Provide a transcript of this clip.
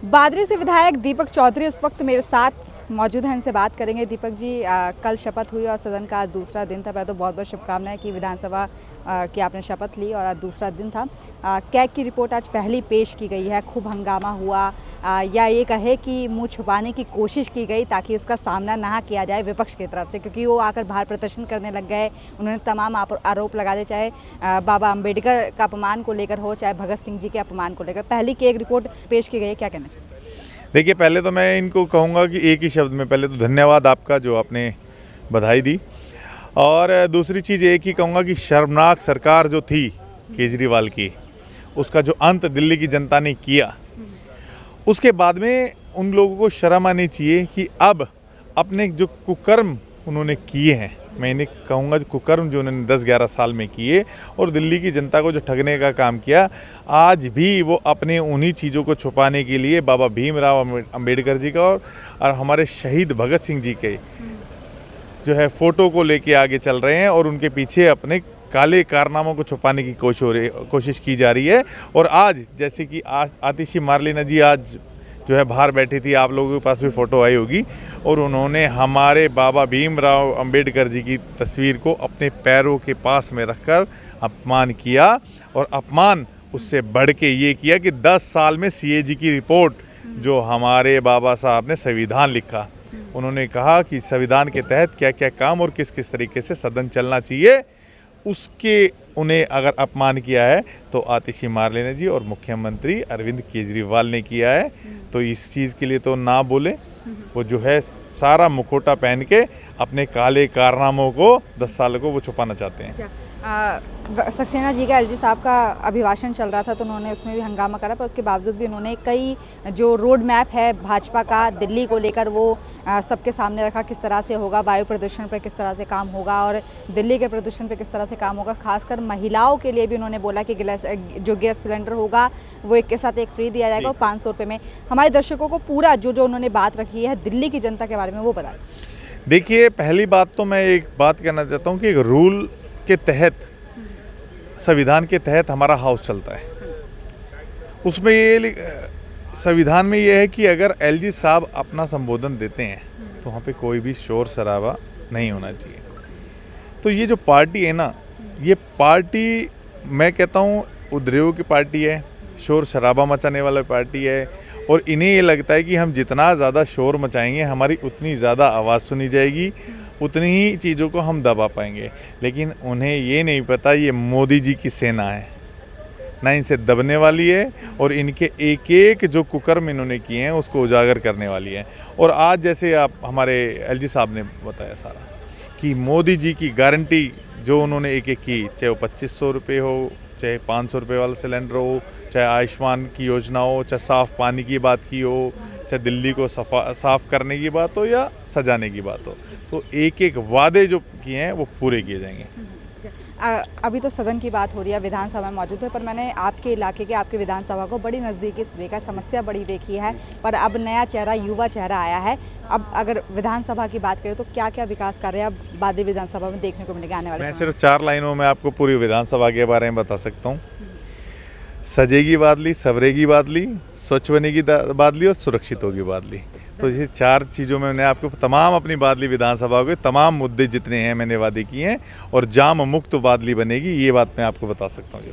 बादरी से विधायक दीपक चौधरी इस वक्त मेरे साथ मौजूद हैं, इनसे बात करेंगे। दीपक जी, कल शपथ हुई और सदन का दूसरा दिन था। पहले तो बहुत बहुत शुभकामनाएं कि विधानसभा की आपने शपथ ली और आज दूसरा दिन था। कैग की रिपोर्ट आज पहली पेश की गई है, खूब हंगामा हुआ, या ये कहे कि मुंह छुपाने की कोशिश की गई ताकि उसका सामना ना किया जाए विपक्ष की तरफ से, क्योंकि वो आकर बाहर प्रदर्शन करने लग गए। उन्होंने तमाम आरोप लगा दिए, चाहे बाबा अम्बेडकर का अपमान को लेकर हो, चाहे भगत सिंह जी के अपमान को लेकर। पहली कैग रिपोर्ट पेश की गई है, क्या कहना चाहिए? देखिए, पहले तो मैं इनको कहूँगा कि एक ही शब्द में पहले तो धन्यवाद आपका, जो आपने बधाई दी। और दूसरी चीज़ एक ही कहूँगा कि शर्मनाक सरकार जो थी केजरीवाल की, उसका जो अंत दिल्ली की जनता ने किया, उसके बाद में उन लोगों को शर्म आनी चाहिए कि अब अपने जो कुकर्म उन्होंने किए हैं, मैं इन्हें कहूँगा जो कुकर्म जो उन्होंने 10-11 साल में किए और दिल्ली की जनता को जो ठगने का काम किया, आज भी वो अपने उन्हीं चीज़ों को छुपाने के लिए बाबा भीमराव अंबेडकर जी का और हमारे शहीद भगत सिंह जी के जो है फ़ोटो को लेके आगे चल रहे हैं और उनके पीछे अपने काले कारनामों को छुपाने की कोशिश की जा रही है। और आज जैसे कि आतिशी मार्लेना जी आज जो है बाहर बैठी थी, आप लोगों के पास भी फ़ोटो आई होगी, और उन्होंने हमारे बाबा भीमराव अंबेडकर जी की तस्वीर को अपने पैरों के पास में रखकर अपमान किया। और अपमान उससे बढ़ के ये किया कि 10 साल में सीएजी की रिपोर्ट जो हमारे बाबा साहब ने संविधान लिखा, उन्होंने कहा कि संविधान के तहत क्या क्या काम और किस किस तरीके से सदन चलना चाहिए, उसके उन्हें अगर अपमान किया है तो आतिशी मार्लेना जी और मुख्यमंत्री अरविंद केजरीवाल ने किया है। तो इस चीज़ के लिए तो ना बोले, वो जो है सारा मुखौटा पहन के अपने काले कारनामों को 10 साल को वो छुपाना चाहते हैं। सक्सेना जी का एलजी साहब का अभिभाषण चल रहा था तो उन्होंने उसमें भी हंगामा करा, पर उसके बावजूद भी उन्होंने कई जो रोड मैप है भाजपा का दिल्ली को लेकर वो सबके सामने रखा, किस तरह से होगा, वायु प्रदूषण पर किस तरह से काम होगा और दिल्ली के प्रदूषण पर किस तरह से काम होगा। खासकर महिलाओं के लिए भी उन्होंने बोला कि जो गैस सिलेंडर होगा वो एक के साथ एक फ्री दिया जाएगा और 500 रुपये में। हमारे दर्शकों को पूरा जो उन्होंने बात रखी है दिल्ली की जनता के बारे में वो बता दें। देखिए, पहली बात तो मैं एक बात कहना चाहता हूँ कि रूल के तहत, संविधान के तहत हमारा हाउस चलता है। उसमें ये संविधान में ये है कि अगर एलजी साहब अपना संबोधन देते हैं तो वहाँ पे कोई भी शोर शराबा नहीं होना चाहिए। तो ये जो पार्टी है ना, ये पार्टी मैं कहता हूँ उद्योग की पार्टी है, शोर शराबा मचाने वाला पार्टी है। और इन्हें ये लगता है कि हम जितना ज़्यादा शोर मचाएंगे हमारी उतनी ज़्यादा आवाज़ सुनी जाएगी, उतनी ही चीज़ों को हम दबा पाएंगे। लेकिन उन्हें ये नहीं पता ये मोदी जी की सेना है, ना इनसे दबने वाली है और इनके एक एक जो कुकर्म इन्होंने किए हैं उसको उजागर करने वाली है। और आज जैसे आप हमारे एलजी साहब ने बताया सारा कि मोदी जी की गारंटी जो उन्होंने एक एक की, चाहे वो 2500 रुपये हो, चाहे 500 रुपये वाला सिलेंडर हो, चाहे आयुष्मान की योजना हो, चाहे साफ़ पानी की बात की हो, चाहे दिल्ली को साफ़ करने की बात हो या सजाने की बात हो, तो एक एक वादे जो किए हैं वो पूरे किए जाएंगे। अभी तो सदन की बात हो रही है, विधानसभा में मौजूद है, पर मैंने आपके इलाके के आपके विधानसभा को बड़ी नज़दीकी से देखा, समस्या बड़ी देखी है, पर अब नया चेहरा, युवा चेहरा आया है। अब अगर विधानसभा की बात करें तो क्या क्या विकास कार्य अब बादरी विधानसभा में देखने को मिलेगा आने वाले समय? मैं सिर्फ 4 लाइनों में आपको पूरी विधानसभा के बारे में बता सकता हूँ। सजेगी बादली, सवरेगी बादली, स्वच्छ बनेगी बादली और सुरक्षित होगी बादली। तो ये 4 चीज़ों में मैंने आपको तमाम अपनी बादली विधानसभा के तमाम मुद्दे जितने हैं मैंने वादे किए हैं और जाम मुक्त बादली बनेगी, ये बात मैं आपको बता सकता हूँ।